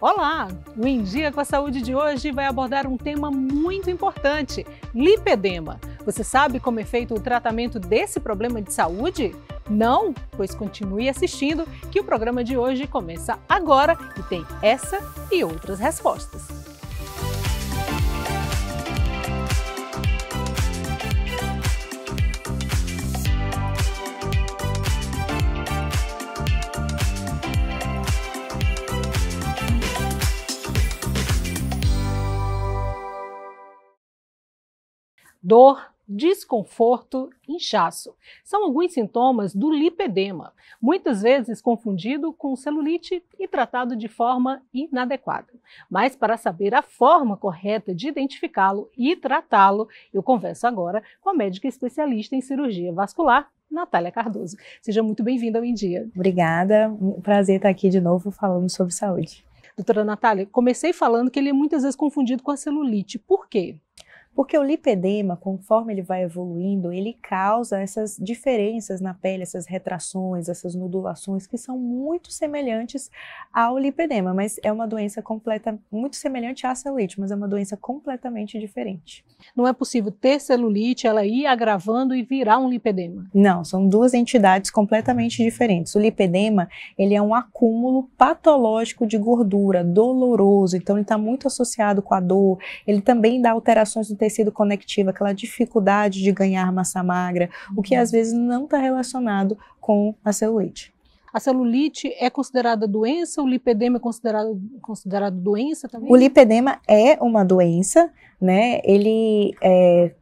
Olá! O Em Dia com a Saúde de hoje vai abordar um tema muito importante: lipedema. Você sabe como é feito o tratamento desse problema de saúde? Não? Pois continue assistindo que o programa de hoje começa agora e tem essa e outras respostas. Dor, desconforto, inchaço. São alguns sintomas do lipedema, muitas vezes confundido com celulite e tratado de forma inadequada. Mas para saber a forma correta de identificá-lo e tratá-lo, eu converso agora com a médica especialista em cirurgia vascular, Natália Cardoso. Seja muito bem-vinda ao Em Dia. Obrigada, um prazer estar aqui de novo falando sobre saúde. Doutora Natália, comecei falando que ele é muitas vezes confundido com a celulite. Por quê? Porque o lipedema, conforme ele vai evoluindo, ele causa essas diferenças na pele, essas retrações, essas nodulações que são muito semelhantes ao lipedema, mas é uma doença muito semelhante à celulite, mas é uma doença completamente diferente. Não é possível ter celulite, ela ir agravando e virar um lipedema? Não, são duas entidades completamente diferentes. O lipedema, ele é um acúmulo patológico de gordura, doloroso, então ele está muito associado com a dor, ele também dá alterações no tecido conectivo, aquela dificuldade de ganhar massa magra, o que às vezes não está relacionado com a celulite. A celulite é considerada doença? O lipedema é considerado doença também? O lipedema é uma doença, né? Ele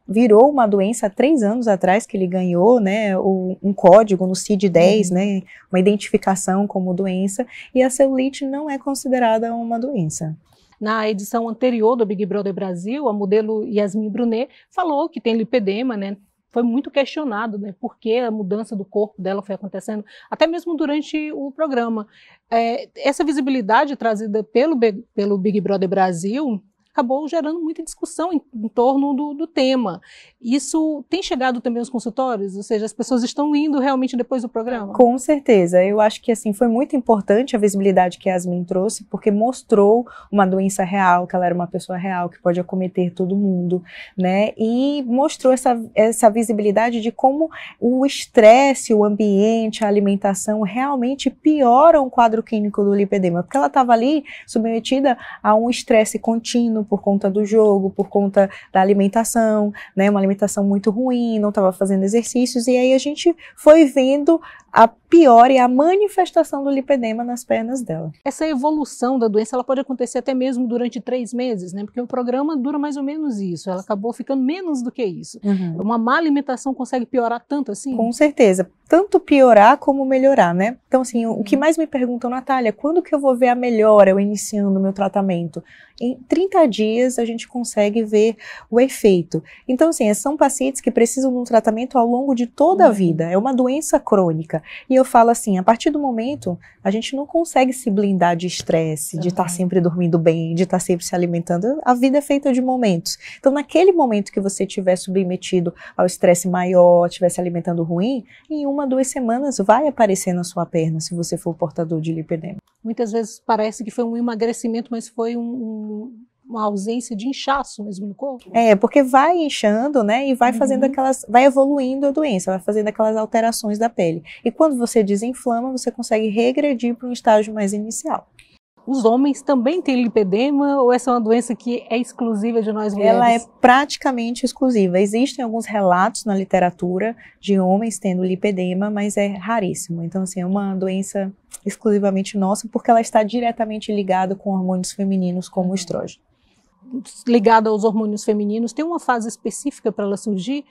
virou uma doença há 3 anos atrás, que ele ganhou, né, um código no CID-10, né, uma identificação como doença, e a celulite não é considerada uma doença. Na edição anterior do Big Brother Brasil, a modelo Yasmin Brunet falou que tem lipedema, né? Foi muito questionado, né? Por que a mudança do corpo dela foi acontecendo, até mesmo durante o programa. Essa visibilidade trazida pelo Big Brother Brasil acabou gerando muita discussão em torno do tema. Isso tem chegado também aos consultórios? Ou seja, as pessoas estão indo realmente depois do programa? Com certeza. Eu acho que assim, foi muito importante a visibilidade que a Yasmin trouxe, porque mostrou uma doença real, que ela era uma pessoa real, que pode acometer todo mundo, né? E mostrou essa visibilidade de como o estresse, o ambiente, a alimentação realmente pioram o quadro clínico do lipedema, porque ela estava ali submetida a um estresse contínuo, por conta do jogo, por conta da alimentação, né, uma alimentação muito ruim, não estava fazendo exercícios, e aí a gente foi vendo a piora e a manifestação do lipedema nas pernas dela. Essa evolução da doença, ela pode acontecer até mesmo durante 3 meses, né, porque o programa dura mais ou menos isso, ela acabou ficando menos do que isso. Uma má alimentação consegue piorar tanto assim? Com certeza, tanto piorar como melhorar, né? Então assim, o que mais me perguntam, Natália, quando que eu vou ver a melhora eu iniciando o meu tratamento? Em 30 dias a gente consegue ver o efeito. Então assim, são pacientes que precisam de um tratamento ao longo de toda a vida, é uma doença crônica. E eu falo assim, a partir do momento, a gente não consegue se blindar de estresse, de estar sempre dormindo bem, de estar sempre se alimentando. A vida é feita de momentos. Então naquele momento que você estiver submetido ao estresse maior, estiver se alimentando ruim, em 1, 2 semanas vai aparecer na sua perna, se você for portador de lipedema. Muitas vezes parece que foi um emagrecimento, mas foi uma ausência de inchaço mesmo no corpo? Porque vai inchando, né, e vai fazendo vai evoluindo a doença, vai fazendo aquelas alterações da pele. E quando você desinflama, você consegue regredir para um estágio mais inicial. Os homens também têm lipedema ou essa é uma doença que é exclusiva de nós mulheres? Ela é praticamente exclusiva. Existem alguns relatos na literatura de homens tendo lipedema, mas é raríssimo. Então, assim, é uma doença exclusivamente nossa, porque ela está diretamente ligada com hormônios femininos como o estrógeno. Ligada aos hormônios femininos, tem uma fase específica para ela surgir?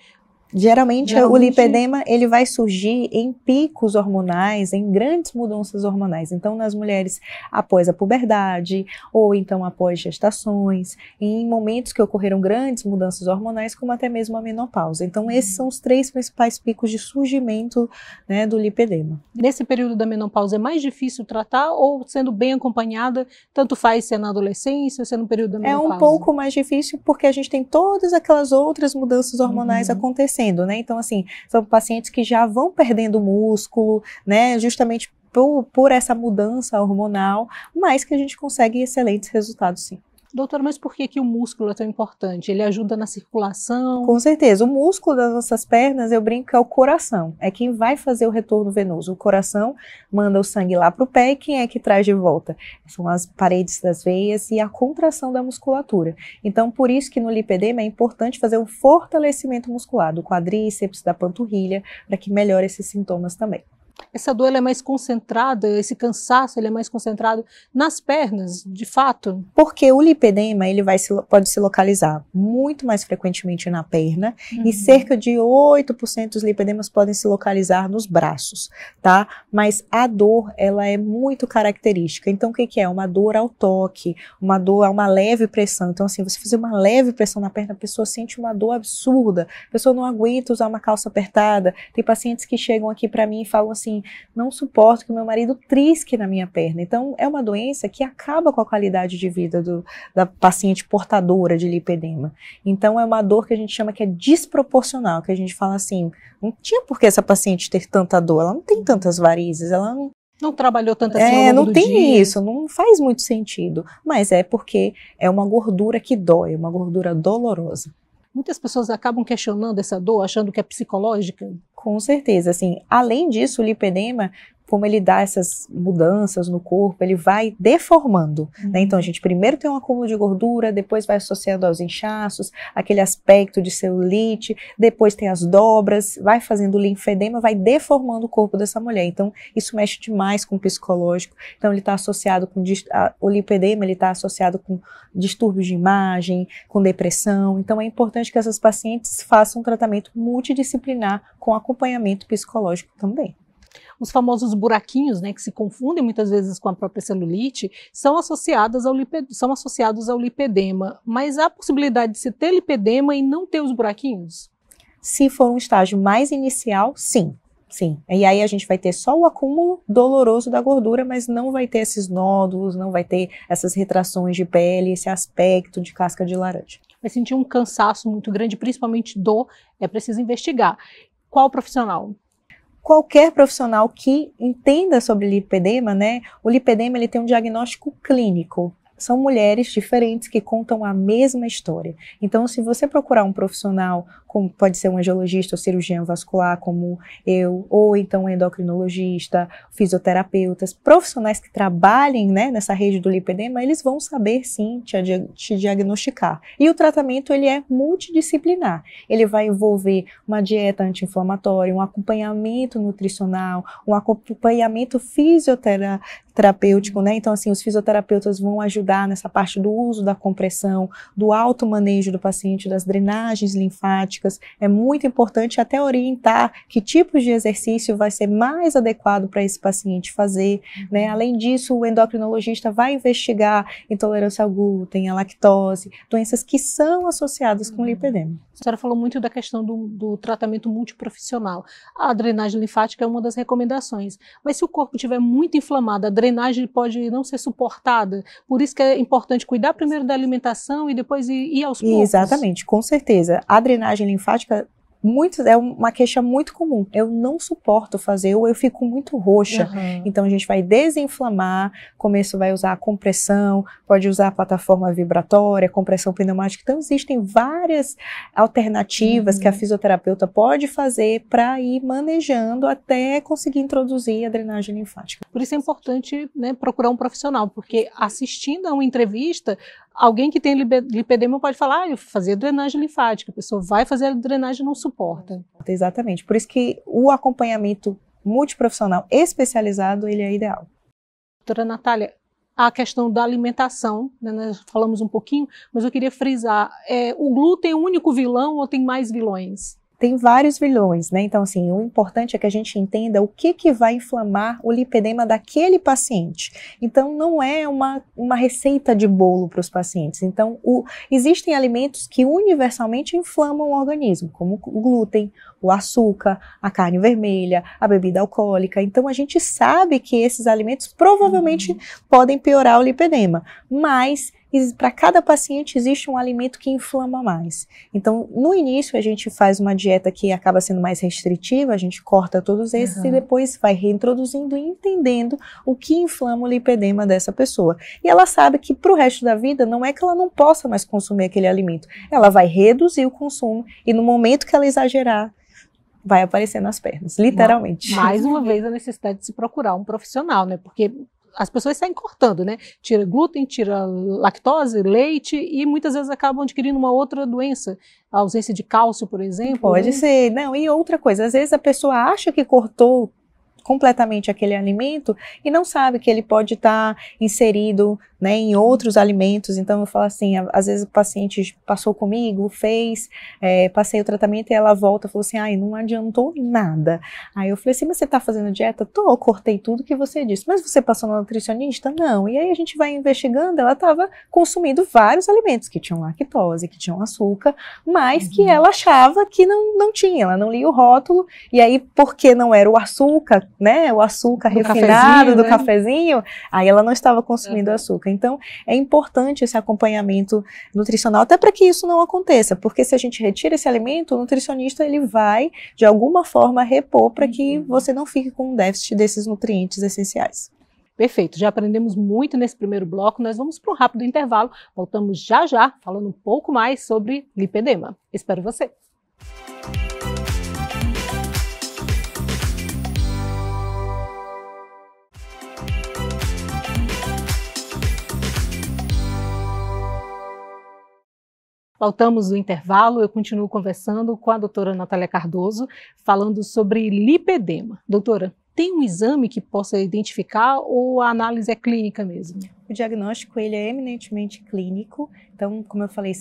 Geralmente o lipedema ele vai surgir em picos hormonais, em grandes mudanças hormonais. Então nas mulheres após a puberdade ou então após gestações, em momentos que ocorreram grandes mudanças hormonais, como até mesmo a menopausa. Então esses são os 3 principais picos de surgimento, né, do lipedema. Nesse período da menopausa é mais difícil tratar ou sendo bem acompanhada, tanto faz ser na adolescência ou ser no período da menopausa? É um pouco mais difícil porque a gente tem todas aquelas outras mudanças hormonais acontecendo, né? Então, assim, são pacientes que já vão perdendo músculo, né? Justamente por essa mudança hormonal, mas que a gente consegue excelentes resultados, sim. Doutora, mas por que o músculo é tão importante? Ele ajuda na circulação? Com certeza. O músculo das nossas pernas, eu brinco que é o coração. É quem vai fazer o retorno venoso. O coração manda o sangue lá para o pé e quem é que traz de volta? São as paredes das veias e a contração da musculatura. Então, por isso que no lipedema é importante fazer um fortalecimento muscular do quadríceps, da panturrilha, para que melhore esses sintomas também. Essa dor ela é mais concentrada, esse cansaço ele é mais concentrado nas pernas, de fato? Porque o lipedema ele pode se localizar muito mais frequentemente na perna e cerca de 8% dos lipedemas podem se localizar nos braços, tá? Mas a dor, ela é muito característica. Então, o que é? Uma dor ao toque, uma dor a uma leve pressão. Então, assim, você fazer uma leve pressão na perna, a pessoa sente uma dor absurda, a pessoa não aguenta usar uma calça apertada. Tem pacientes que chegam aqui para mim e falam assim, não suporto que meu marido trisque na minha perna. Então, é uma doença que acaba com a qualidade de vida da paciente portadora de lipedema. Então, é uma dor que a gente chama que é desproporcional, que a gente fala assim, não tinha por que essa paciente ter tanta dor, ela não tem tantas varizes, ela não trabalhou tanto assim ao longo não do tem dia. isso, não faz muito sentido, mas é porque é uma gordura que dói, uma gordura dolorosa. Muitas pessoas acabam questionando essa dor, achando que é psicológica. Com certeza, assim, além disso, o lipedema, como ele dá essas mudanças no corpo, ele vai deformando, né? Então a gente primeiro tem um acúmulo de gordura, depois vai associando aos inchaços, aquele aspecto de celulite, depois tem as dobras, vai fazendo o linfedema, vai deformando o corpo dessa mulher. Então isso mexe demais com o psicológico. Então ele está associado com o lipedema, ele está associado com distúrbios de imagem, com depressão. Então é importante que essas pacientes façam um tratamento multidisciplinar com acompanhamento psicológico também. Os famosos buraquinhos, né, que se confundem muitas vezes com a própria celulite, são associados ao lipedema. Mas há a possibilidade de se ter lipedema e não ter os buraquinhos? Se for um estágio mais inicial, sim. Sim, e aí a gente vai ter só o acúmulo doloroso da gordura, mas não vai ter esses nódulos, não vai ter essas retrações de pele, esse aspecto de casca de laranja. Vai sentir um cansaço muito grande, principalmente dor, é preciso investigar. Qual profissional? Qualquer profissional que entenda sobre lipedema, né? O lipedema ele tem um diagnóstico clínico. São mulheres diferentes que contam a mesma história. Então, se você procurar um profissional, como pode ser um angiologista ou cirurgião vascular, como eu, ou então um endocrinologista, fisioterapeutas, profissionais que trabalhem, né, nessa rede do lipedema, eles vão saber sim te diagnosticar. E o tratamento ele é multidisciplinar. Ele vai envolver uma dieta anti-inflamatória, um acompanhamento nutricional, um acompanhamento fisioterapêutico, né? Então, assim, os fisioterapeutas vão ajudar nessa parte do uso da compressão, do automanejo do paciente, das drenagens linfáticas. É muito importante até orientar que tipos de exercício vai ser mais adequado para esse paciente fazer, né? Além disso, o endocrinologista vai investigar intolerância ao glúten, à lactose, doenças que são associadas com lipedema. A senhora falou muito da questão do tratamento multiprofissional. A drenagem linfática é uma das recomendações, mas se o corpo estiver muito inflamado, a drenagem pode não ser suportada, por isso que é importante cuidar primeiro da alimentação e depois ir aos poucos. Exatamente, com certeza. A drenagem linfática é uma queixa muito comum. Eu não suporto fazer, ou eu fico muito roxa. Então a gente vai desinflamar, começo vai usar a compressão, pode usar a plataforma vibratória, compressão pneumática. Então existem várias alternativas que a fisioterapeuta pode fazer para ir manejando até conseguir introduzir a drenagem linfática. Por isso é importante, né, procurar um profissional, porque assistindo a uma entrevista, alguém que tem lipedema pode falar, eu fazer drenagem linfática, a pessoa vai fazer a drenagem e não suporta. Exatamente, por isso que o acompanhamento multiprofissional especializado, ele é ideal. Doutora Natália, a questão da alimentação, né, nós falamos um pouquinho, mas eu queria frisar, o glúten é o único vilão ou tem mais vilões? Tem vários vilões, né? Então, assim, o importante é que a gente entenda o que vai inflamar o lipedema daquele paciente. Então, não é uma receita de bolo para os pacientes. Então, existem alimentos que universalmente inflamam o organismo, como o glúten, o açúcar, a carne vermelha, a bebida alcoólica. Então a gente sabe que esses alimentos provavelmente podem piorar o lipedema, mas para cada paciente existe um alimento que inflama mais. Então, no início a gente faz uma dieta que acaba sendo mais restritiva, a gente corta todos esses e depois vai reintroduzindo e entendendo o que inflama o lipedema dessa pessoa. E ela sabe que para o resto da vida não é que ela não possa mais consumir aquele alimento, ela vai reduzir o consumo e no momento que ela exagerar, vai aparecer nas pernas, literalmente. Mais uma vez a necessidade de se procurar um profissional, né? Porque as pessoas saem cortando, né? Tira glúten, tira lactose, leite e muitas vezes acabam adquirindo uma outra doença, a ausência de cálcio, por exemplo. Pode ser, não, e outra coisa, às vezes a pessoa acha que cortou completamente aquele alimento e não sabe que ele pode estar inserido, né, em outros alimentos. Então eu falo assim, às vezes o paciente passou comigo, fez, passei o tratamento e ela volta e falou assim, ai, não adiantou nada. Aí eu falei assim, mas você tá fazendo dieta? Tô, cortei tudo que você disse, mas você passou no nutricionista? Não. E aí a gente vai investigando, ela estava consumindo vários alimentos que tinham lactose, que tinham açúcar, mas que ela achava que não tinha, ela não lia o rótulo, e aí porque não era o açúcar, né, o açúcar refinado do cafezinho, aí ela não estava consumindo açúcar. Então, é importante esse acompanhamento nutricional, até para que isso não aconteça, porque se a gente retira esse alimento, o nutricionista ele vai, de alguma forma, repor para que você não fique com um déficit desses nutrientes essenciais. Perfeito, já aprendemos muito nesse primeiro bloco, nós vamos para um rápido intervalo, voltamos já já, falando um pouco mais sobre lipedema. Espero você! Voltamos do intervalo, eu continuo conversando com a doutora Natália Cardoso, falando sobre lipedema. Doutora, tem um exame que possa identificar ou a análise é clínica mesmo? O diagnóstico ele é eminentemente clínico, então, como eu falei,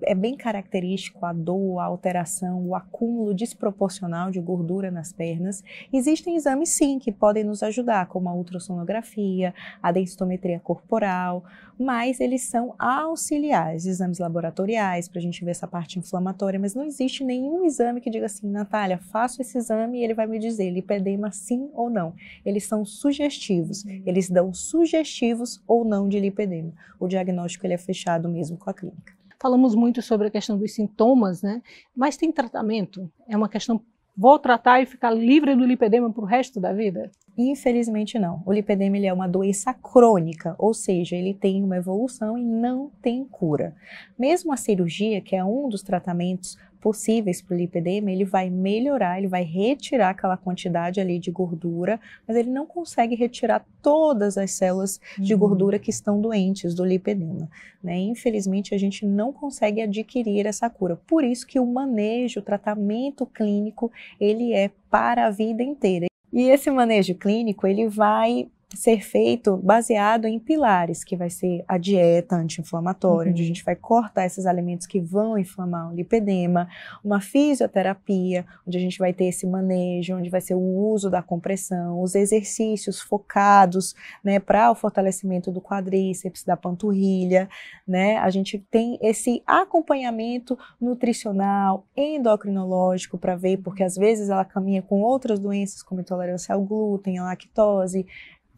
é bem característico a dor, a alteração, o acúmulo desproporcional de gordura nas pernas. Existem exames sim que podem nos ajudar, como a ultrassonografia, a densitometria corporal, mas eles são auxiliares, exames laboratoriais para a gente ver essa parte inflamatória, mas não existe nenhum exame que diga assim, Natália, faço esse exame e ele vai me dizer lipedema sim ou não. Eles são sugestivos, eles dão sugestivos ou não de lipedema. O diagnóstico ele é fechado mesmo com a clínica. Falamos muito sobre a questão dos sintomas, né? Mas tem tratamento? É uma questão, vou tratar e ficar livre do lipedema para o resto da vida? Infelizmente não. O lipedema ele é uma doença crônica, ou seja, ele tem uma evolução e não tem cura. Mesmo a cirurgia, que é um dos tratamentos possíveis para o lipedema, ele vai melhorar, ele vai retirar aquela quantidade ali de gordura, mas ele não consegue retirar todas as células de gordura que estão doentes do lipedema, né? Infelizmente a gente não consegue adquirir essa cura. Por isso que o manejo, o tratamento clínico, ele é para a vida inteira. E esse manejo clínico, ele vai ser feito baseado em pilares, que vai ser a dieta anti-inflamatória, onde a gente vai cortar esses alimentos que vão inflamar o lipedema, uma fisioterapia, onde a gente vai ter esse manejo, onde vai ser o uso da compressão, os exercícios focados, né, para o fortalecimento do quadríceps, da panturrilha, né, a gente tem esse acompanhamento nutricional, endocrinológico, para ver, porque às vezes ela caminha com outras doenças, como intolerância ao glúten, a lactose,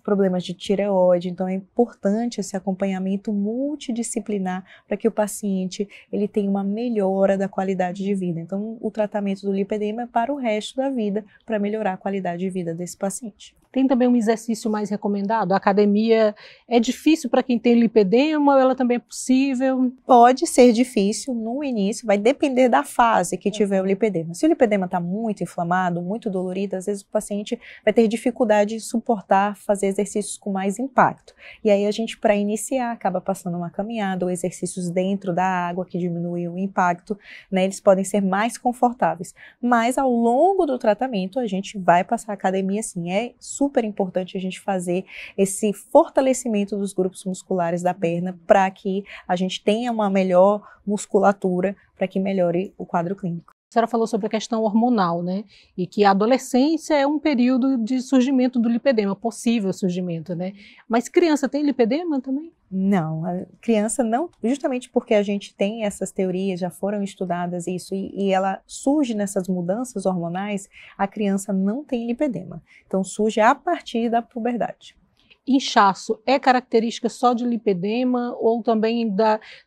problemas de tireoide, então é importante esse acompanhamento multidisciplinar para que o paciente ele tenha uma melhora da qualidade de vida. Então, o tratamento do lipedema é para o resto da vida, para melhorar a qualidade de vida desse paciente. Tem também um exercício mais recomendado? A academia é difícil para quem tem lipedema ou ela também é possível? Pode ser difícil no início, vai depender da fase que tiver o lipedema. Se o lipedema está muito inflamado, muito dolorido, às vezes o paciente vai ter dificuldade de suportar fazer exercícios com mais impacto. E aí a gente, para iniciar, acaba passando uma caminhada ou exercícios dentro da água que diminui o impacto, né? Eles podem ser mais confortáveis. Mas ao longo do tratamento a gente vai passar a academia sim. É super importante a gente fazer esse fortalecimento dos grupos musculares da perna para que a gente tenha uma melhor musculatura, para que melhore o quadro clínico. A senhora falou sobre a questão hormonal, né? E que a adolescência é um período de surgimento do lipedema, possível surgimento, né? Mas criança tem lipedema também? Não, a criança não, justamente porque a gente tem essas teorias, já foram estudadas isso, e ela surge nessas mudanças hormonais, a criança não tem lipedema. Então surge a partir da puberdade. Inchaço é característica só de lipedema ou também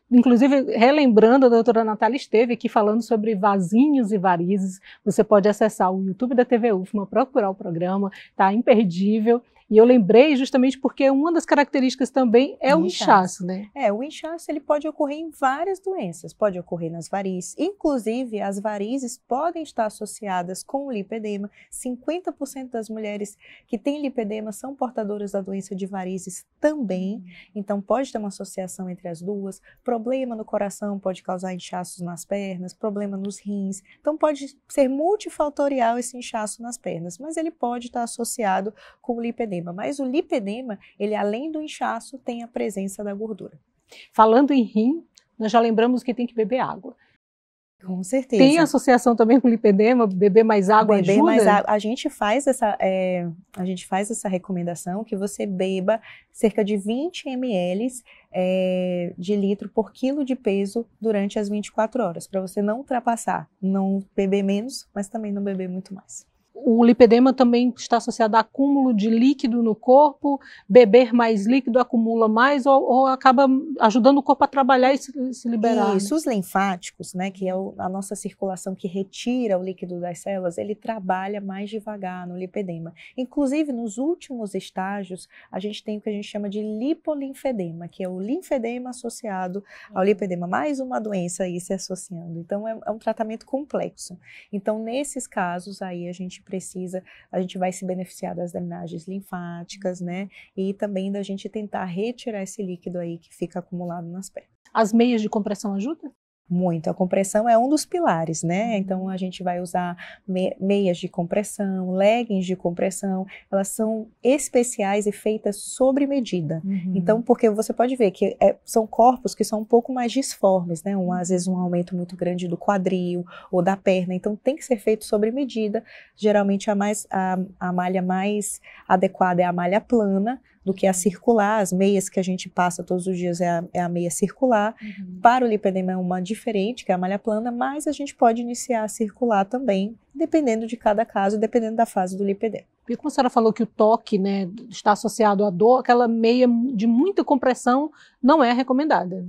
inclusive relembrando, a doutora Natália esteve aqui falando sobre vasinhos e varizes. Você pode acessar o YouTube da TV UFMA, procurar o programa, tá imperdível. E eu lembrei justamente porque uma das características também é o inchaço, né? O inchaço ele pode ocorrer em várias doenças, pode ocorrer nas varizes, inclusive as varizes podem estar associadas com o lipedema. 50% das mulheres que têm lipedema são portadoras da doença de varizes também, então pode ter uma associação entre as duas. Problema no coração pode causar inchaços nas pernas, problema nos rins, então pode ser multifatorial esse inchaço nas pernas, mas ele pode estar associado com o lipedema. Mas o lipedema, ele além do inchaço, tem a presença da gordura. Falando em rim, nós já lembramos que tem que beber água. Com certeza. Tem associação também com lipedema? Beber mais água ajuda? Mais água. A gente faz essa recomendação que você beba cerca de 20 ml de litro por quilo de peso durante as 24 horas, para você não ultrapassar, não beber menos, mas também não beber muito mais. O lipedema também está associado a acúmulo de líquido no corpo, beber mais líquido acumula mais ou acaba ajudando o corpo a trabalhar e se liberar? Isso, né? Os linfáticos, né, que é a nossa circulação que retira o líquido das células, ele trabalha mais devagar no lipedema. Inclusive, nos últimos estágios, a gente tem o que a gente chama de lipolinfedema, que é o linfedema associado ao lipedema, mais uma doença aí se associando. Então, é um tratamento complexo. Então, nesses casos aí, a gente vai se beneficiar das drenagens linfáticas, né? E também da gente tentar retirar esse líquido aí que fica acumulado nas pernas. As meias de compressão ajudam? Muito, a compressão é um dos pilares, né? Então a gente vai usar meias de compressão, leggings de compressão, elas são especiais e feitas sob medida. Então, porque você pode ver que são corpos que são um pouco mais disformes, né? Às vezes um aumento muito grande do quadril ou da perna, então tem que ser feito sob medida. Geralmente a malha mais adequada é a malha plana, do que a circular. As meias que a gente passa todos os dias é a meia circular. Para o lipedema é uma diferente, que é a malha plana, mas a gente pode iniciar a circular também, dependendo de cada caso, dependendo da fase do lipedema. E como a senhora falou que o toque, né, está associado à dor, aquela meia de muita compressão não é recomendada.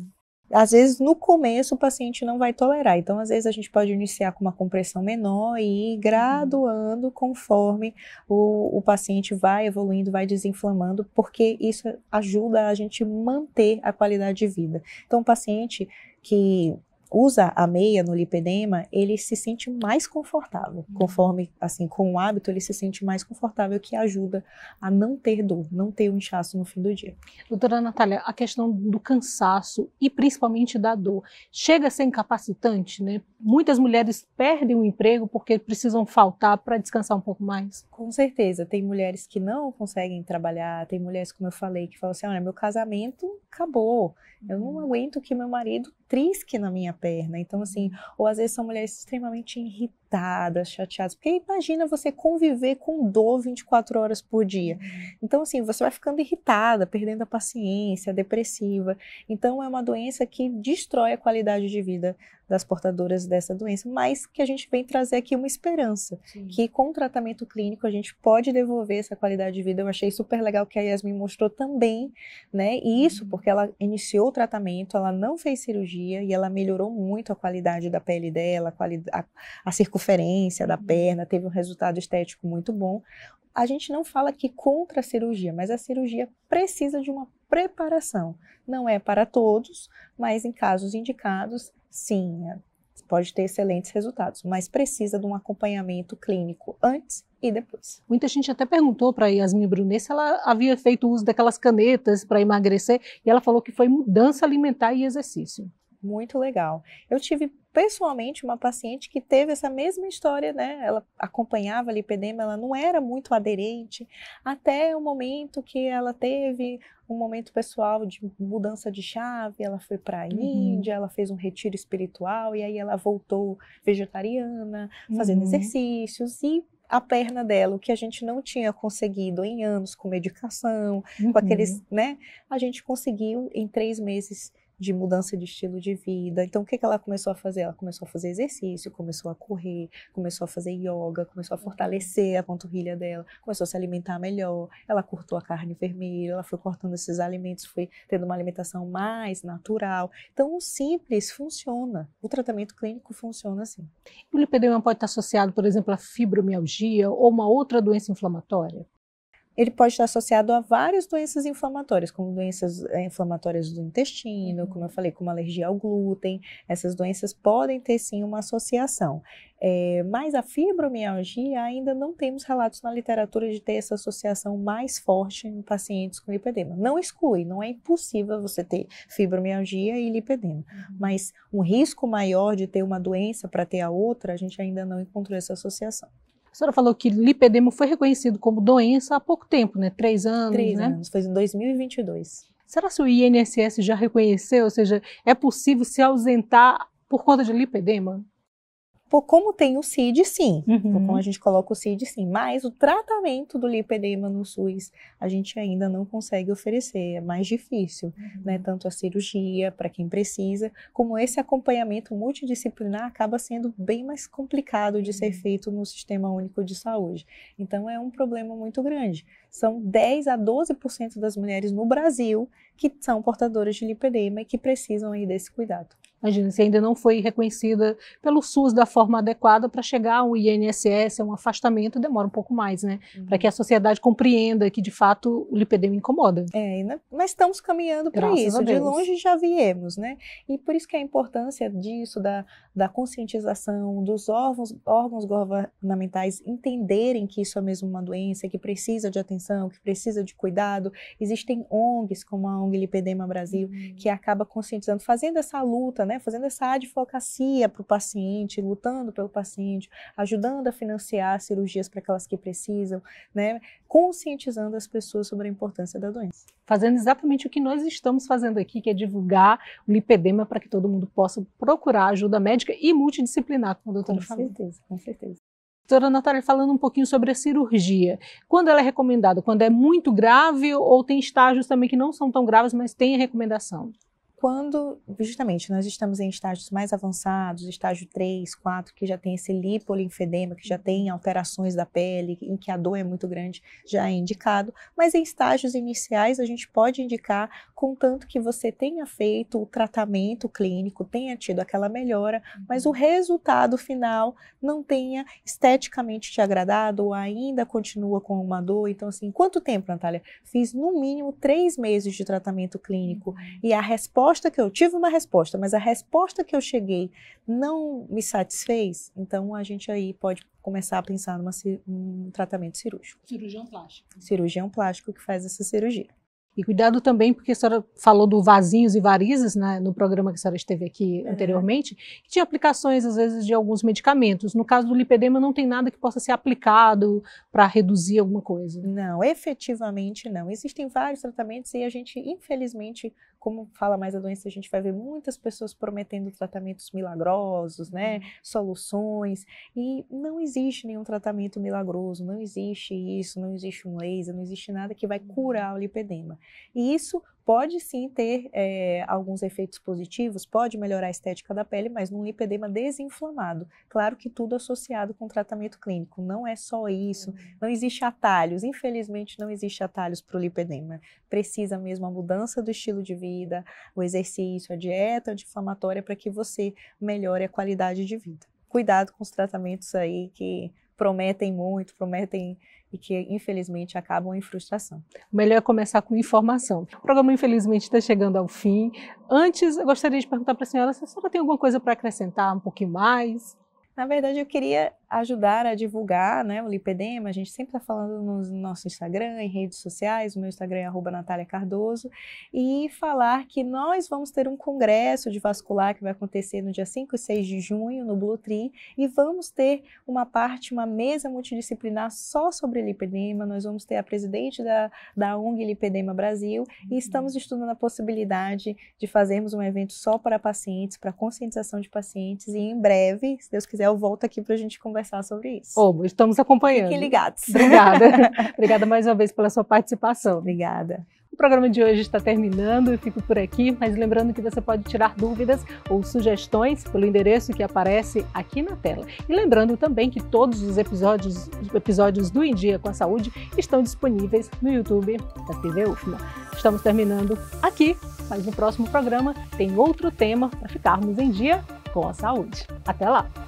Às vezes, no começo, o paciente não vai tolerar. Então, às vezes, a gente pode iniciar com uma compressão menor e ir graduando conforme o paciente vai evoluindo, vai desinflamando, porque isso ajuda a gente manter a qualidade de vida. Então, o paciente que usa a meia no lipedema, ele se sente mais confortável. Conforme, assim, com o hábito, ele se sente mais confortável, que ajuda a não ter dor, não ter um inchaço no fim do dia. Doutora Natália, a questão do cansaço e principalmente da dor, chega a ser incapacitante, né? Muitas mulheres perdem o emprego porque precisam faltar para descansar um pouco mais. Com certeza, tem mulheres que não conseguem trabalhar, tem mulheres, como eu falei, que falam assim, olha, meu casamento acabou, eu não aguento que meu marido trisque na minha perna. Então, assim, ou às vezes são mulheres extremamente irritadas, chateadas, porque imagina você conviver com dor 24 horas por dia. Então, assim, você vai ficando irritada, perdendo a paciência, depressiva. Então, é uma doença que destrói a qualidade de vida das portadoras dessa doença, mas que a gente vem trazer aqui uma esperança, que com o tratamento clínico a gente pode devolver essa qualidade de vida. Eu achei super legal que a Yasmin mostrou também, né, e isso porque ela iniciou o tratamento, ela não fez cirurgia e ela melhorou muito a qualidade da pele dela, a circunferência da perna, teve um resultado estético muito bom. A gente não fala aqui contra a cirurgia, mas a cirurgia precisa de uma preparação. Não é para todos, mas em casos indicados, sim, pode ter excelentes resultados, mas precisa de um acompanhamento clínico antes e depois. Muita gente até perguntou para a Yasmin Brunet se ela havia feito uso daquelas canetas para emagrecer, e ela falou que foi mudança alimentar e exercício. Muito legal. Eu tive pessoalmente uma paciente que teve essa mesma história, né? Ela acompanhava a lipedema, ela não era muito aderente, até o momento que ela teve um momento pessoal de mudança de chave, ela foi para a Índia, ela fez um retiro espiritual, e aí ela voltou vegetariana, fazendo exercícios, e a perna dela, o que a gente não tinha conseguido em anos com medicação, com aqueles, né? A gente conseguiu em 3 meses de mudança de estilo de vida. Então, o que ela começou a fazer? Ela começou a fazer exercício, começou a correr, começou a fazer yoga, começou a fortalecer a panturrilha dela, começou a se alimentar melhor, ela cortou a carne vermelha, ela foi cortando esses alimentos, foi tendo uma alimentação mais natural. Então, o simples funciona. O tratamento clínico funciona assim. O lipedema pode estar associado, por exemplo, à fibromialgia ou uma outra doença inflamatória? Ele pode estar associado a várias doenças inflamatórias, como doenças inflamatórias do intestino, como eu falei, como alergia ao glúten. Essas doenças podem ter sim uma associação. Mas a fibromialgia ainda não temos relatos na literatura de ter essa associação mais forte em pacientes com lipedema. Não exclui, não é impossível você ter fibromialgia e lipedema, mas um risco maior de ter uma doença para ter a outra, a gente ainda não encontrou essa associação. A senhora falou que lipedema foi reconhecido como doença há pouco tempo, né? 3 anos, 3 né? anos, foi em 2022. Será que o INSS já reconheceu? Ou seja, é possível se ausentar por conta de lipedema? Como tem o CID, sim. Como a gente coloca o CID, sim. Mas o tratamento do lipedema no SUS, a gente ainda não consegue oferecer. É mais difícil, né? Tanto a cirurgia, para quem precisa, como esse acompanhamento multidisciplinar acaba sendo bem mais complicado de ser feito no Sistema Único de Saúde. Então, é um problema muito grande. São 10 a 12% das mulheres no Brasil que são portadoras de lipedema e que precisam aí desse cuidado. Imagina, se ainda não foi reconhecida pelo SUS da forma adequada para chegar ao INSS, um afastamento, demora um pouco mais, né? Para que a sociedade compreenda que, de fato, o lipedema incomoda. Mas estamos caminhando para isso. De longe já viemos, né? E por isso que a importância disso, da conscientização, dos órgãos governamentais entenderem que isso é mesmo uma doença, que precisa de atenção, que precisa de cuidado. Existem ONGs, como a ONG Lipedema Brasil, que acaba conscientizando, fazendo essa luta, né, fazendo essa advocacia para o paciente, lutando pelo paciente, ajudando a financiar cirurgias para aquelas que precisam, né, conscientizando as pessoas sobre a importância da doença. Fazendo exatamente o que nós estamos fazendo aqui, que é divulgar o lipedema para que todo mundo possa procurar ajuda médica e multidisciplinar, como a doutora falou. Com certeza. Doutora Natália, falando um pouquinho sobre a cirurgia, quando ela é recomendada? Quando é muito grave ou tem estágios também que não são tão graves, mas tem a recomendação? Quando, justamente, nós estamos em estágios mais avançados, estágio 3, 4, que já tem esse lipolinfedema, que já tem alterações da pele, em que a dor é muito grande, já é indicado. Mas em estágios iniciais, a gente pode indicar, contanto que você tenha feito o tratamento clínico, tenha tido aquela melhora, mas o resultado final não tenha esteticamente te agradado ou ainda continua com uma dor. Então, assim, quanto tempo, Natália? Fiz no mínimo 3 meses de tratamento clínico e a resposta que eu tive uma resposta, mas a resposta que eu cheguei não me satisfez, então a gente aí pode começar a pensar num tratamento cirúrgico. Cirurgião plástico. Cirurgião plástico que faz essa cirurgia. E cuidado também, porque a senhora falou do vasinhos e varizes, né, no programa que a senhora esteve aqui anteriormente, que tinha aplicações, às vezes, de alguns medicamentos. No caso do lipedema, não tem nada que possa ser aplicado para reduzir alguma coisa. Não, efetivamente não. Existem vários tratamentos e a gente, infelizmente, como fala mais a doença, a gente vai ver muitas pessoas prometendo tratamentos milagrosos, né, soluções, e não existe nenhum tratamento milagroso, não existe isso, não existe um laser, não existe nada que vai curar o lipedema. E isso pode sim ter alguns efeitos positivos, pode melhorar a estética da pele, mas num lipedema desinflamado. Claro que tudo associado com tratamento clínico, não é só isso, não existe atalhos, infelizmente não existe atalhos para o lipedema. Precisa mesmo a mudança do estilo de vida, o exercício, a dieta anti-inflamatória para que você melhore a qualidade de vida. Cuidado com os tratamentos aí que prometem muito, e que infelizmente acabam em frustração. Melhor é começar com informação. O programa infelizmente está chegando ao fim. Antes, eu gostaria de perguntar para a senhora se a senhora tem alguma coisa para acrescentar um pouquinho mais. Na verdade, eu queria ajudar a divulgar, né, o lipedema. A gente sempre está falando no nosso Instagram, em redes sociais, o meu Instagram é @Natália Cardoso, e falar que nós vamos ter um congresso de vascular que vai acontecer no dia 5 e 6 de junho, no Blue Tree, e vamos ter uma mesa multidisciplinar só sobre lipedema. Nós vamos ter a presidente da ONG Lipedema Brasil, e estamos estudando a possibilidade de fazermos um evento só para pacientes, para conscientização de pacientes, e em breve, se Deus quiser, eu volto aqui para a gente conversar sobre isso. Estamos acompanhando. Fiquem ligados. Obrigada. Obrigada mais uma vez pela sua participação. Obrigada. O programa de hoje está terminando, eu fico por aqui, mas lembrando que você pode tirar dúvidas ou sugestões pelo endereço que aparece aqui na tela. E lembrando também que todos os episódios do Em Dia com a Saúde estão disponíveis no YouTube da TV UFMA. Estamos terminando aqui, mas no próximo programa tem outro tema para ficarmos em dia com a saúde. Até lá!